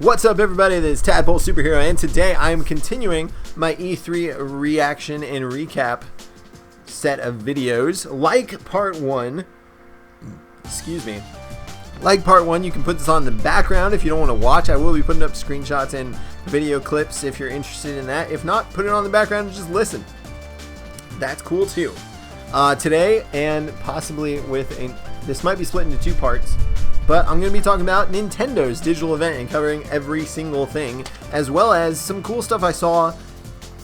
What's up, everybody? This is Tadpole Superhero, and today I am continuing my E3 reaction and recap set of videos. Like part one, you can put this on the background if you don't want to watch. I will be putting up screenshots and video clips if you're interested in that. If not, put it on the background and just listen. That's cool too. Today, and possibly this might be split into two parts, but I'm going to be talking about Nintendo's digital event and covering every single thing, as well as some cool stuff I saw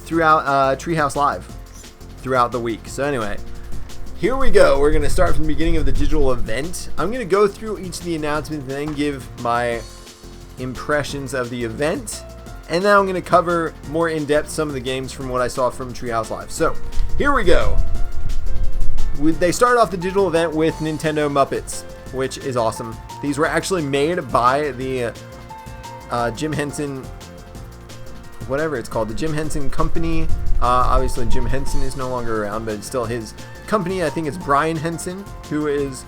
throughout Treehouse Live throughout the week. So anyway, here we go. We're going to start from the beginning of the digital event. I'm going to go through each of the announcements and then give my impressions of the event, and then I'm going to cover more in depth some of the games from what I saw from Treehouse Live. So here we go. They started off the digital event with Nintendo Muppets, which is awesome. These were actually made by the Jim Henson, whatever it's called, the Jim Henson Company. Obviously, Jim Henson is no longer around, but it's still his company. I think it's Brian Henson, who is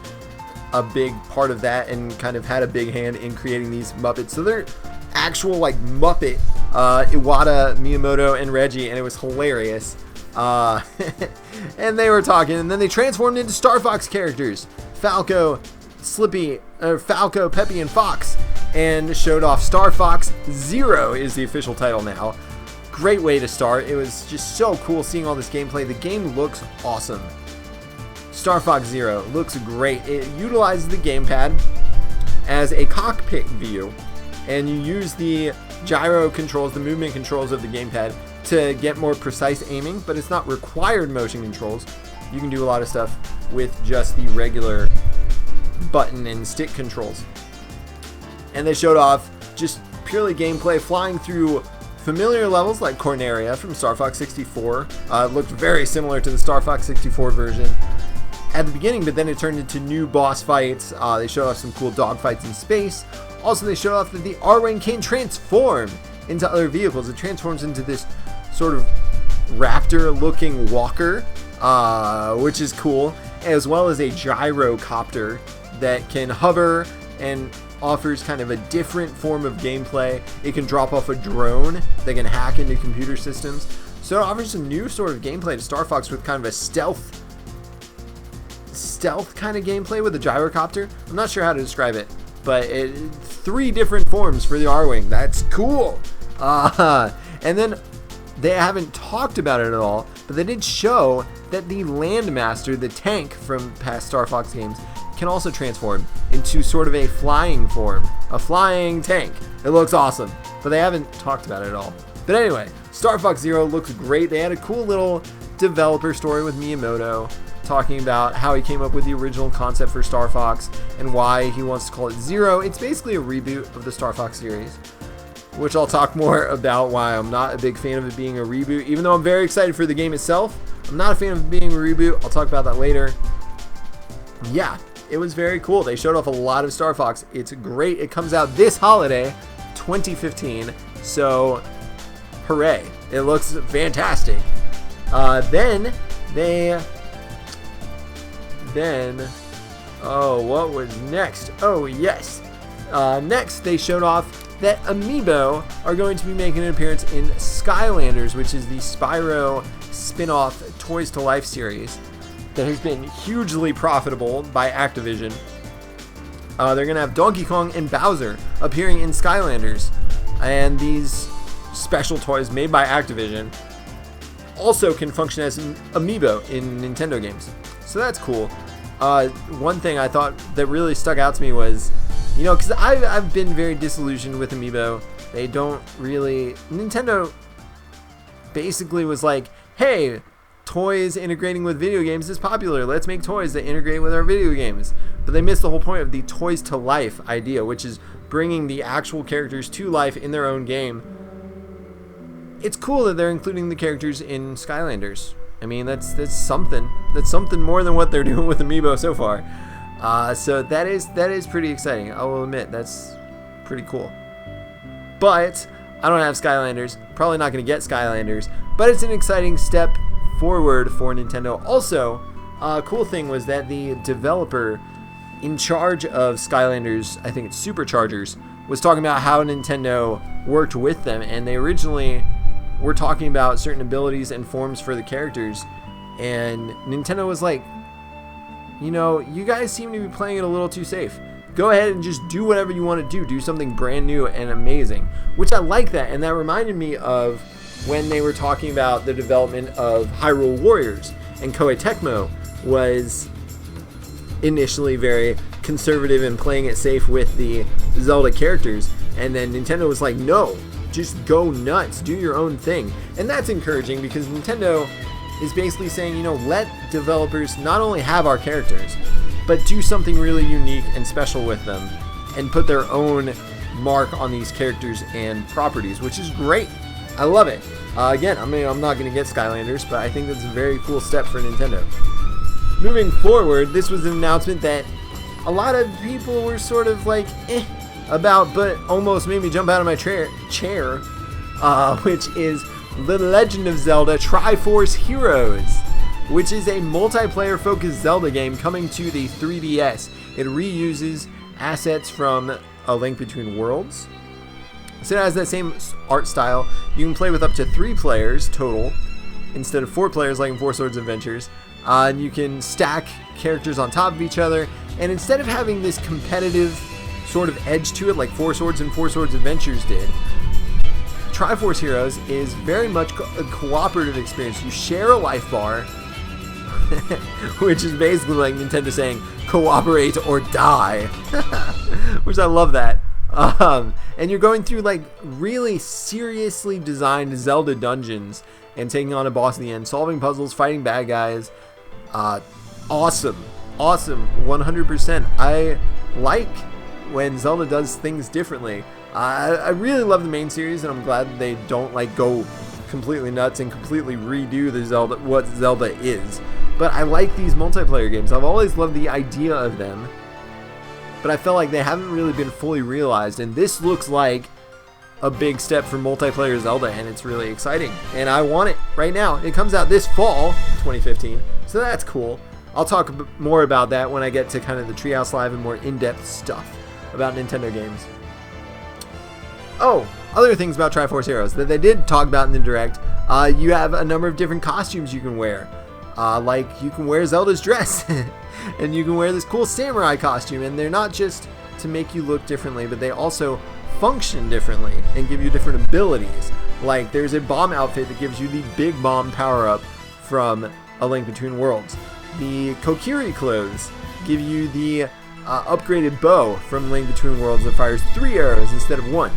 a big part of that and kind of had a big hand in creating these Muppets. So they're actual, like, Muppet, Iwata, Miyamoto, and Reggie, and it was hilarious. And they were talking, and then they transformed into Star Fox characters, Falco, Peppy, and Fox, and showed off Star Fox Zero is the official title now. Great way to start. It was just so cool seeing all this gameplay. The game looks awesome. Star Fox Zero looks great. It utilizes the gamepad as a cockpit view, and you use the gyro controls, the movement controls of the gamepad to get more precise aiming, but it's not required motion controls. You can do a lot of stuff with just the regular button and stick controls. And they showed off just purely gameplay, flying through familiar levels like Corneria from Star Fox 64. It looked very similar to the Star Fox 64 version at the beginning, but then it turned into new boss fights. They showed off some cool dog fights in space. Also, they showed off that the R-Wing can transform into other vehicles. It transforms into this sort of raptor-looking walker, which is cool, as well as a gyrocopter that can hover and offers kind of a different form of gameplay. It can drop off a drone that can hack into computer systems. So it offers some new sort of gameplay to Star Fox with kind of a stealth kind of gameplay with a gyrocopter. I'm not sure how to describe it, but three different forms for the R-Wing. That's cool. And then they haven't talked about it at all, but they did show that the Landmaster, the tank from past Star Fox games, can also transform into sort of a flying form, a flying tank. It looks awesome, but they haven't talked about it at all. But anyway, Star Fox Zero looks great. They had a cool little developer story with Miyamoto talking about how he came up with the original concept for Star Fox and why he wants to call it Zero. It's basically a reboot of the Star Fox series, which I'll talk more about why I'm not a big fan of it being a reboot. Even though I'm very excited for the game itself, I'm not a fan of it being a reboot. I'll talk about that later. Yeah, it was very cool. They showed off a lot of Star Fox. It's great. It comes out this holiday, 2015. So, hooray. It looks fantastic. What was next? Oh, yes. Next, they showed off that Amiibo are going to be making an appearance in Skylanders, which is the Spyro spin-off Toys to Life series that has been hugely profitable by Activision. They're going to have Donkey Kong and Bowser appearing in Skylanders, and these special toys made by Activision also can function as an Amiibo in Nintendo games. So that's cool. One thing I thought that really stuck out to me was, because I've been very disillusioned with Amiibo. They don't really... Nintendo basically was like, hey, toys integrating with video games is popular. Let's make toys that integrate with our video games. But they missed the whole point of the Toys to Life idea, which is bringing the actual characters to life in their own game. It's cool that they're including the characters in Skylanders. I mean, that's something. That's something more than what they're doing with Amiibo so far. So that is pretty exciting. I will admit, that's pretty cool. But I don't have Skylanders. Probably not going to get Skylanders. But it's an exciting step forward for Nintendo. Also, a cool thing was that the developer in charge of Skylanders, I think it's Superchargers, was talking about how Nintendo worked with them, and they originally were talking about certain abilities and forms for the characters, and Nintendo was like, you know, you guys seem to be playing it a little too safe. Go ahead and just do whatever you want to do something brand new and amazing, which I like that. And that reminded me of when they were talking about the development of Hyrule Warriors, and Koei Tecmo was initially very conservative in playing it safe with the Zelda characters, and then Nintendo was like, no, just go nuts, do your own thing. And that's encouraging, because Nintendo is basically saying, you know, let developers not only have our characters, but do something really unique and special with them, and put their own mark on these characters and properties, which is great. I love it. Again, I mean, I'm not going to get Skylanders, but I think that's a very cool step for Nintendo. Moving forward, this was an announcement that a lot of people were sort of like, about, but almost made me jump out of my chair, which is The Legend of Zelda Triforce Heroes, which is a multiplayer-focused Zelda game coming to the 3DS. It reuses assets from A Link Between Worlds. So it has that same art style. You can play with up to 3 players total, instead of 4 players like in Four Swords Adventures. And you can stack characters on top of each other. And instead of having this competitive sort of edge to it like Four Swords and Four Swords Adventures did, Triforce Heroes is very much a cooperative experience. You share a life bar, which is basically like Nintendo saying, cooperate or die, which I love that. And you're going through like really seriously designed Zelda dungeons and taking on a boss at the end, solving puzzles, fighting bad guys. Awesome, 100%. I like when Zelda does things differently. I really love the main series, and I'm glad that they don't like go completely nuts and completely redo the Zelda, what Zelda is. But I like these multiplayer games. I've always loved the idea of them, but I felt like they haven't really been fully realized, and this looks like a big step for multiplayer Zelda, and it's really exciting, and I want it right now. It comes out this fall, 2015, so that's cool. I'll talk more about that when I get to kind of the Treehouse Live and more in-depth stuff about Nintendo games. Oh, other things about Triforce Heroes that they did talk about in the Direct. You have a number of different costumes you can wear. Like you can wear Zelda's dress, and you can wear this cool samurai costume, and they're not just to make you look differently, but they also function differently and give you different abilities. Like there's a bomb outfit that gives you the big bomb power-up from A Link Between Worlds. The Kokiri clothes give you the upgraded bow from Link Between Worlds that fires 3 arrows instead of 1.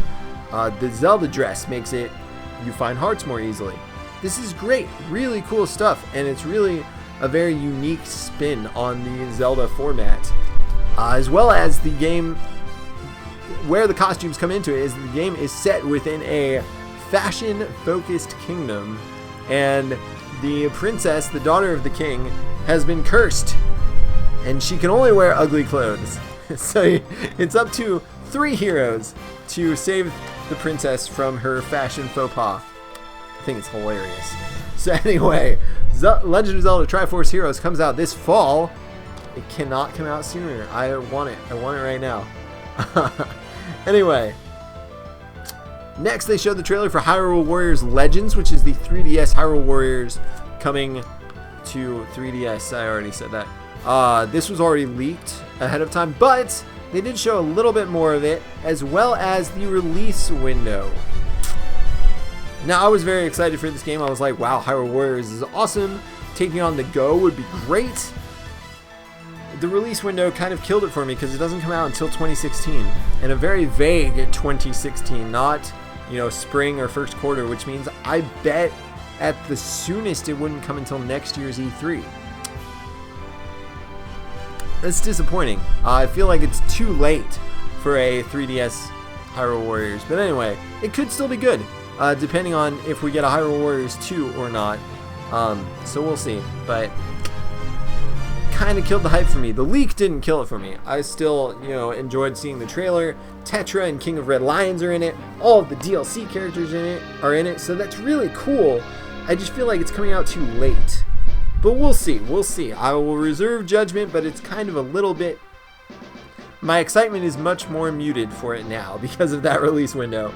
The Zelda dress makes it you find hearts more easily. This is great, really cool stuff, and it's really a very unique spin on the Zelda format. As well as the game, where the costumes come into it, is the game is set within a fashion-focused kingdom, and the princess, the daughter of the king, has been cursed, and she can only wear ugly clothes. So it's up to 3 heroes to save the princess from her fashion faux pas. I think it's hilarious. So anyway, Legend of Zelda Triforce Heroes comes out this fall. It cannot come out sooner. I want it. I want it right now. Anyway, next they showed the trailer for Hyrule Warriors Legends, which is the 3DS Hyrule Warriors coming to 3DS. I already said that. This was already leaked ahead of time, but they did show a little bit more of it, as well as the release window. Now, I was very excited for this game. I was like, wow, Hyrule Warriors is awesome. Taking on the Go would be great. The release window kind of killed it for me because it doesn't come out until 2016. And a very vague 2016, not, you know, spring or first quarter, which means I bet at the soonest it wouldn't come until next year's E3. That's disappointing. I feel like it's too late for a 3DS Hyrule Warriors. But anyway, it could still be good. Depending on if we get a Hyrule Warriors 2 or not. So we'll see. But kind of killed the hype for me. The leak didn't kill it for me. I still, you know, enjoyed seeing the trailer. Tetra and King of Red Lions are in it. All of the DLC characters are in it. So that's really cool. I just feel like it's coming out too late. But we'll see. We'll see. I will reserve judgment, but it's kind of a little bit my excitement is much more muted for it now because of that release window.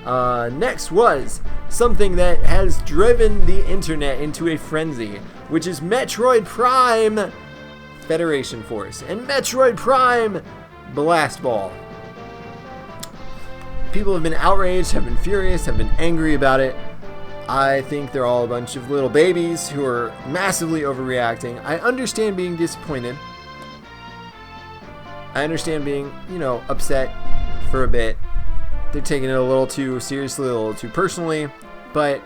Next was something that has driven the internet into a frenzy, which is Metroid Prime Federation Force and Metroid Prime Blast Ball. People have been outraged, have been furious, have been angry about it. I think they're all a bunch of little babies who are massively overreacting. I understand being disappointed. I understand being, upset for a bit. They're taking it a little too seriously, a little too personally. But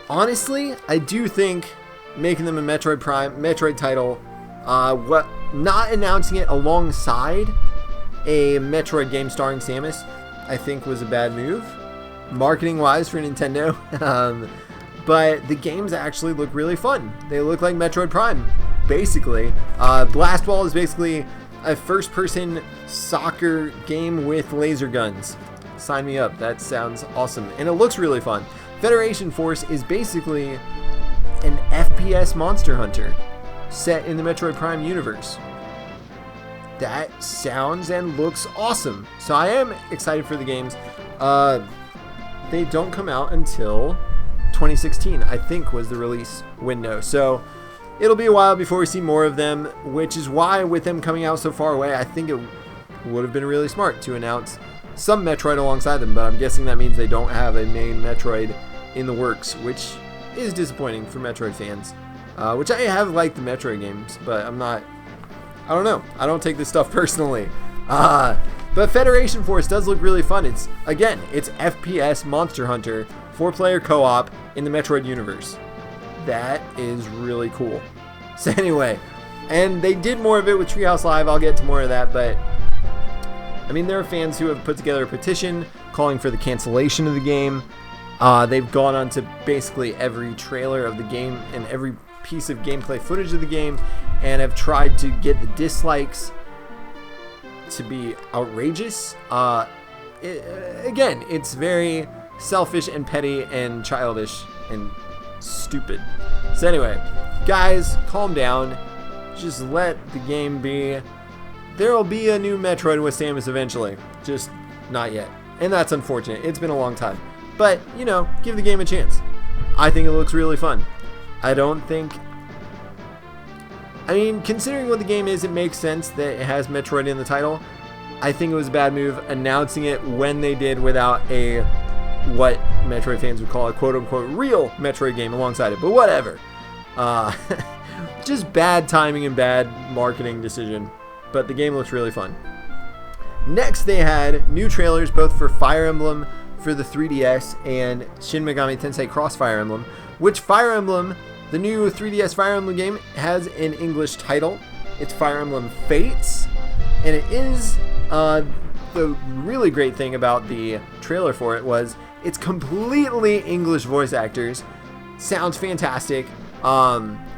honestly, I do think making them a Metroid title, not announcing it alongside a Metroid game starring Samus, I think was a bad move, marketing-wise for Nintendo. But the games actually look really fun. They look like Metroid Prime, basically. Blast Ball is basically a first-person soccer game with laser guns. Sign me up. That sounds awesome. And it looks really fun. Federation Force is basically an FPS Monster Hunter set in the Metroid Prime universe. That sounds and looks awesome. So I am excited for the games. They don't come out until 2016, I think, was the release window. So it'll be a while before we see more of them, which is why with them coming out so far away, I think it would have been really smart to announce some Metroid alongside them. But I'm guessing that means they don't have a main Metroid in the works, which is disappointing for Metroid fans. Which I have liked the Metroid games, but I don't know. I don't take this stuff personally. But Federation Force does look really fun. It's FPS Monster Hunter, 4-player co-op in the Metroid universe. That is really cool. So anyway, and they did more of it with Treehouse Live. I'll get to more of that, but I mean, there are fans who have put together a petition calling for the cancellation of the game. They've gone on to basically every trailer of the game and every piece of gameplay footage of the game and have tried to get the dislikes to be outrageous. Again, it's very selfish and petty and childish and stupid. So anyway, guys, calm down. Just let the game be. There'll be a new Metroid with Samus eventually. Just not yet. And that's unfortunate. It's been a long time. But, give the game a chance. I think it looks really fun. Considering what the game is, it makes sense that it has Metroid in the title. I think it was a bad move announcing it when they did without what Metroid fans would call a quote-unquote real Metroid game alongside it. But whatever. Just bad timing and bad marketing decision. But the game looks really fun. Next, they had new trailers both for Fire Emblem for the 3DS and Shin Megami Tensei Cross Fire Emblem, which Fire Emblem, the new 3DS Fire Emblem game, has an English title. It's Fire Emblem Fates, and it is the really great thing about the trailer for it was it's completely English voice actors. Sounds fantastic,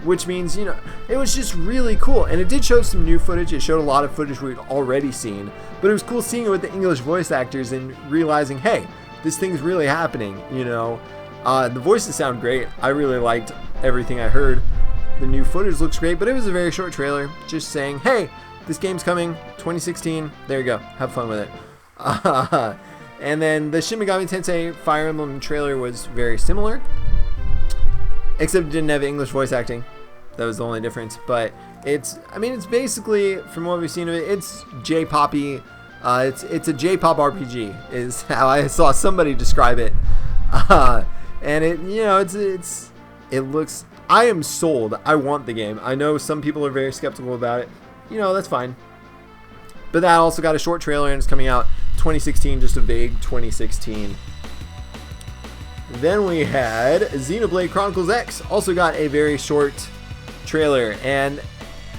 which means, it was just really cool. And it did show some new footage. It showed a lot of footage we'd already seen, but it was cool seeing it with the English voice actors and realizing, hey, this thing's really happening, The voices sound great. I really liked everything I heard. The new footage looks great, but it was a very short trailer just saying, hey, this game's coming, 2016. There you go. Have fun with it. And then the Shin Megami Tensei Fire Emblem trailer was very similar, except it didn't have English voice acting. That was the only difference. But it's basically, from what we've seen of it, it's J-poppy. It's a J-pop RPG is how I saw somebody describe it. And it looks. I am sold. I want the game. I know some people are very skeptical about it. That's fine. But that also got a short trailer and it's coming out 2016, just a vague 2016. Then we had Xenoblade Chronicles X, also got a very short trailer and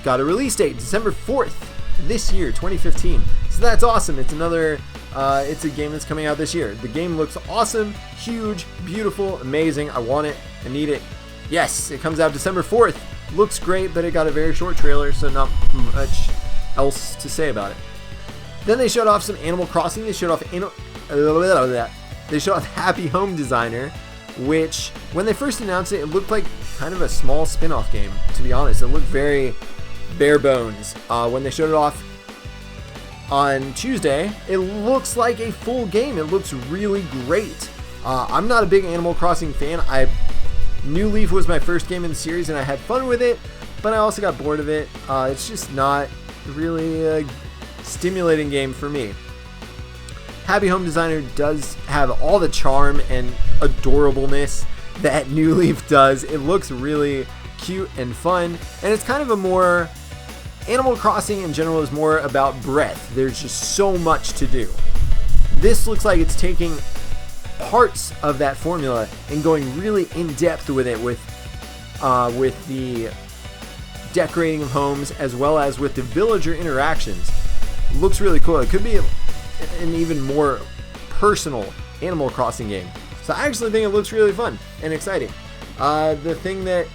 got a release date, December 4th this year, 2015. So that's awesome. It's it's a game that's coming out this year. The game looks awesome, huge, beautiful, amazing. I want it. I need it. Yes, it comes out December 4th. Looks great, but it got a very short trailer, so not much else to say about it. Then they showed off some Animal Crossing. They showed off Happy Home Designer, which when they first announced it, it looked like kind of a small spin-off game, to be honest. It looked very bare bones. When they showed it off, on Tuesday, it looks like a full game. It looks really great. I'm not a big Animal Crossing fan. New Leaf was my first game in the series, and I had fun with it, but I also got bored of it. It's just not really a stimulating game for me. Happy Home Designer does have all the charm and adorableness that New Leaf does. It looks really cute and fun, and it's kind of a more... Animal Crossing in general is more about breadth. There's just so much to do. This looks like it's taking parts of that formula and going really in depth with it, with the decorating of homes as well as with the villager interactions. Looks really cool. It could be an even more personal Animal Crossing game. So I actually think it looks really fun and exciting. The thing that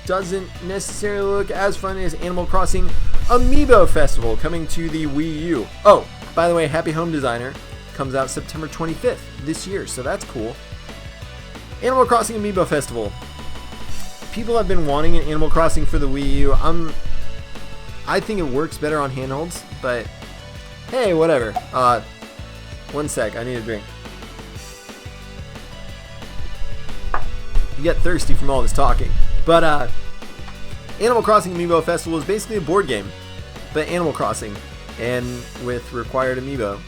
doesn't necessarily look as fun as Animal Crossing Amiibo Festival coming to the Wii U. Oh, by the way, Happy Home Designer comes out September 25th this year, so that's cool. Animal Crossing Amiibo Festival. People have been wanting an Animal Crossing for the Wii U. I think it works better on handhelds, but hey, whatever. One sec, I need a drink. You get thirsty from all this talking. But Animal Crossing Amiibo Festival is basically a board game, but Animal Crossing, and with required amiibo.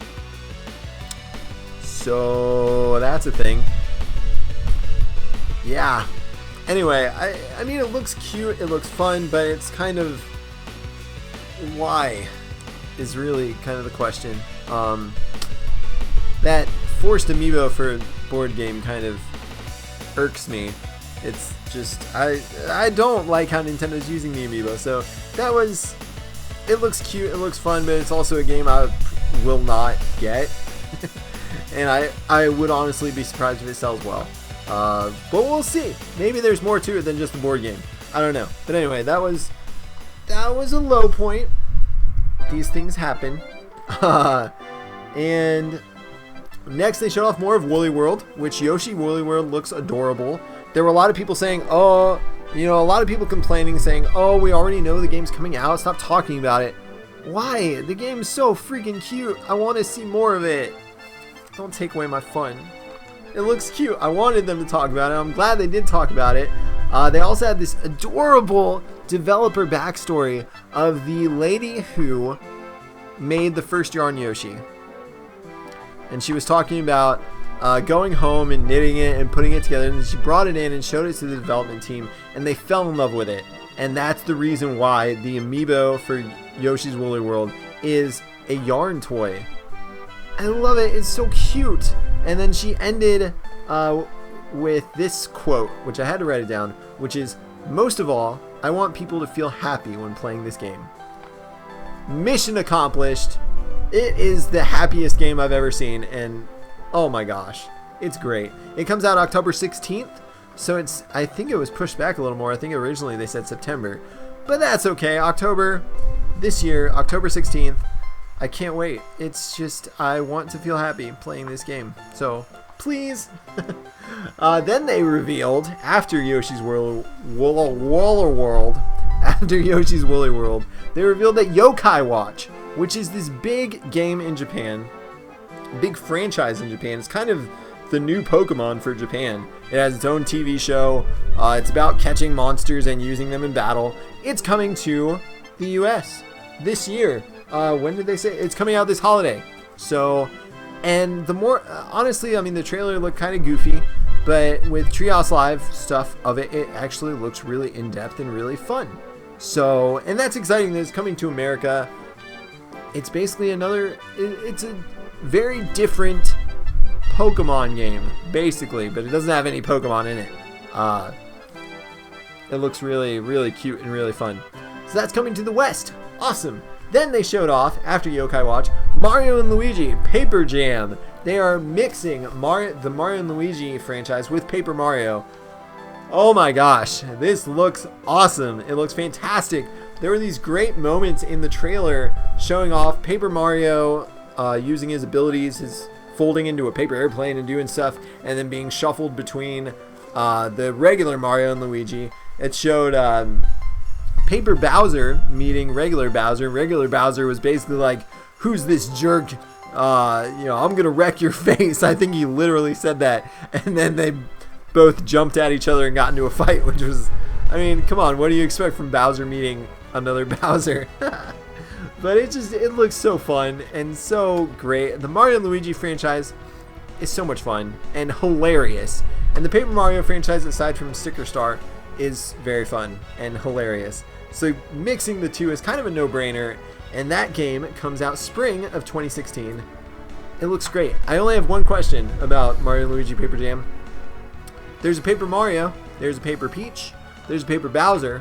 So that's a thing. Yeah. Anyway, I mean, it looks cute, it looks fun, but it's kind of... why is really kind of the question. That forced amiibo for a board game kind of irks me. It's just, I don't like how Nintendo's using the amiibo, so that was, it looks cute, it looks fun, but it's also a game I will not get. And I would honestly be surprised if it sells well. But we'll see. Maybe there's more to it than just a board game. I don't know. But anyway, that was a low point. These things happen. And next they showed off more of Woolly World, which Yoshi Woolly World looks adorable. There were a lot of people saying, oh, a lot of people complaining, saying, oh, we already know the game's coming out. Stop talking about it. Why? The game's so freaking cute. I want to see more of it. Don't take away my fun. It looks cute. I wanted them to talk about it. I'm glad they did talk about it. They also had this adorable developer backstory of the lady who made the first Yarn Yoshi. And she was talking about going home and knitting it and putting it together, and she brought it in and showed it to the development team, and they fell in love with it. And that's the reason why the amiibo for Yoshi's Woolly World is a yarn toy. I love it. It's so cute. And then she ended with this quote, which I had to write it down, which is, most of all, I want people to feel happy when playing this game. Mission accomplished. It is the happiest game I've ever seen, and oh my gosh, it's great. It comes out October 16th, so I think it was pushed back a little more. I think originally they said September, but that's okay. October this year, October 16th. I can't wait. It's just, I want to feel happy playing this game. So, please. Then they revealed, after Yoshi's Woolly World, after Yoshi's Woolly World, they revealed that Yokai Watch, which is this big game in Japan, big franchise in Japan. It's kind of the new Pokemon for Japan. It has its own TV show. It's about catching monsters and using them in battle. It's coming to the US this year. When did they say? It's coming out this holiday. So, and the more, honestly, I mean, the trailer looked kind of goofy, but with Treehouse Live stuff of it, it actually looks really in-depth and really fun. So, and that's exciting that it's coming to America. It's basically it's a very different Pokemon game, basically, but it doesn't have any Pokemon in it. It looks really, really cute and really fun. So that's coming to the West. Awesome. Then they showed off, after Yokai Watch, Mario & Luigi Paper Jam. They are mixing the Mario & Luigi franchise with Paper Mario. Oh my gosh, this looks awesome. It looks fantastic. There were these great moments in the trailer showing off Paper Mario using his abilities, his folding into a paper airplane and doing stuff, and then being shuffled between the regular Mario and Luigi. It showed Paper Bowser meeting regular Bowser. Regular Bowser was basically like who's this jerk? I'm gonna wreck your face. I think he literally said that, and then they both jumped at each other and got into a fight, which was, I mean, come on, what do you expect from Bowser meeting another Bowser? But it looks so fun and so great. The Mario and Luigi franchise is so much fun and hilarious, and the Paper Mario franchise, aside from Sticker Star, is very fun and hilarious. So mixing the two is kind of a no-brainer, and that game comes out spring of 2016. It looks great. I only have one question about Mario and Luigi Paper Jam. There's a Paper Mario, there's a Paper Peach, there's a Paper Bowser.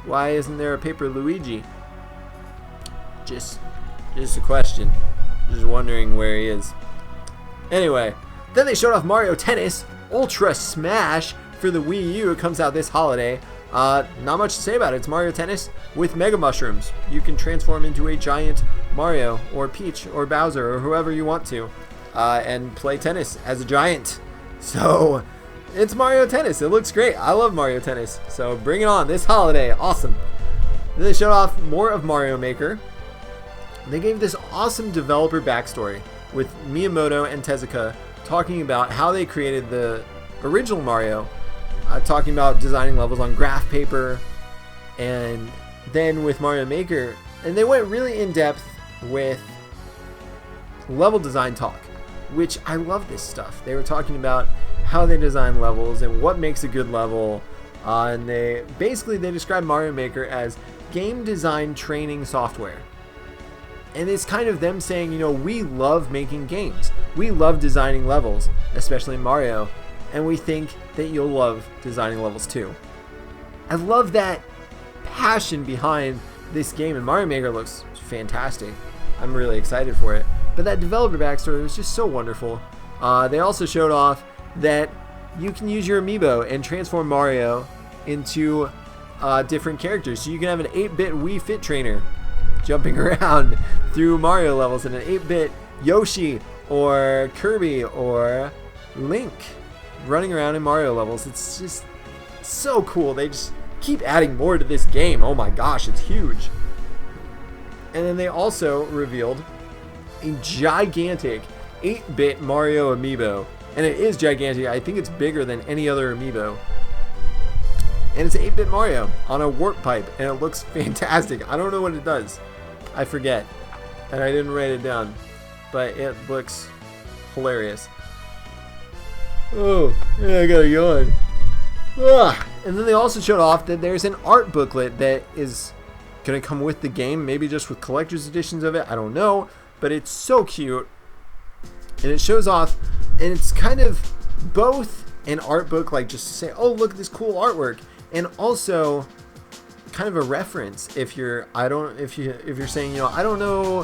Why isn't there a Paper Luigi? Just a question. Just wondering where he is. Anyway, then they showed off Mario Tennis Ultra Smash for the Wii U. It comes out this holiday. Not much to say about it. It's Mario Tennis with Mega Mushrooms. You can transform into a giant Mario or Peach or Bowser or whoever you want to, and play tennis as a giant. So it's Mario Tennis. It looks great. I love Mario Tennis. So bring it on this holiday. Awesome. Then they showed off more of Mario Maker. They gave this awesome developer backstory with Miyamoto and Tezuka talking about how they created the original Mario, talking about designing levels on graph paper, and then with Mario Maker, and they went really in depth with level design talk, which I love this stuff. They were talking about how they design levels and what makes a good level, and they described Mario Maker as game design training software. And it's kind of them saying, we love making games. We love designing levels, especially Mario, and we think that you'll love designing levels too. I love that passion behind this game, and Mario Maker looks fantastic. I'm really excited for it. But that developer backstory was just so wonderful. They also showed off that you can use your amiibo and transform Mario into different characters. So you can have an 8-bit Wii Fit trainer jumping around through Mario levels, and an 8-bit Yoshi or Kirby or Link running around in Mario levels. It's just so cool. They just keep adding more to this game. Oh my gosh, it's huge. And then they also revealed a gigantic 8-bit Mario amiibo, and it is gigantic. I think it's bigger than any other amiibo. And it's 8-bit Mario on a warp pipe, and it looks fantastic. I don't know what it does. I forget, and I didn't write it down, but it looks hilarious. Oh, yeah, I got a yawn. And then they also showed off that there's an art booklet that is going to come with the game, maybe just with collector's editions of it, I don't know, but it's so cute. And it shows off, and it's kind of both an art book, like just to say, oh, look at this cool artwork, and also kind of a reference if you're saying, I don't know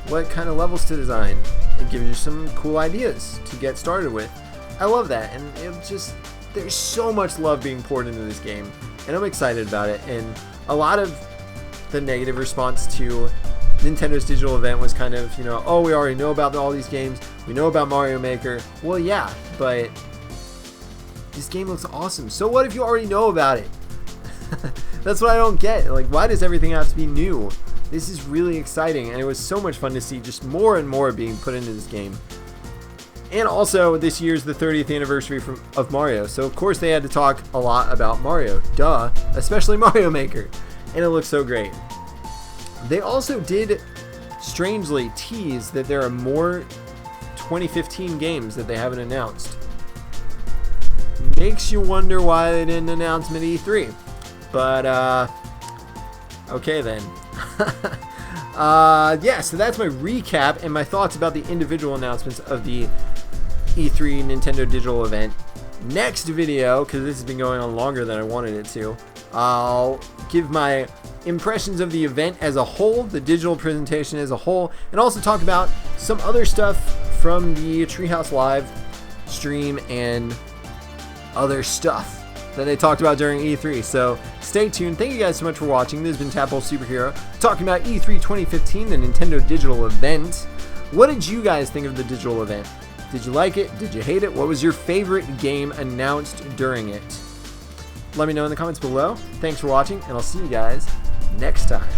what kind of levels to design. It gives you some cool ideas to get started with. I love that, and there's so much love being poured into this game, and I'm excited about it. And a lot of the negative response to Nintendo's digital event was kind of, oh, we already know about all these games. We know about Mario Maker. Well, yeah, but this game looks awesome. So what if you already know about it? That's what I don't get. Like, why does everything have to be new? This is really exciting, and it was so much fun to see just more and more being put into this game. And also, this year's the 30th anniversary of Mario, so of course they had to talk a lot about Mario. Duh. Especially Mario Maker. And it looks so great. They also did, strangely, tease that there are more 2015 games that they haven't announced. Makes you wonder why they didn't announce them at E3. But, okay then. Yeah, so that's my recap and my thoughts about the individual announcements of the E3 Nintendo Digital event. Next video, because this has been going on longer than I wanted it to, I'll give my impressions of the event as a whole, the digital presentation as a whole, and also talk about some other stuff from the Treehouse Live stream and other stuff that they talked about during E3. So stay tuned. Thank you guys so much for watching. This has been Tadpole Superhero talking about E3 2015, the Nintendo Digital event. What did you guys think of the digital event? Did you like it? Did you hate it? What was your favorite game announced during it? Let me know in the comments below. Thanks for watching, and I'll see you guys next time.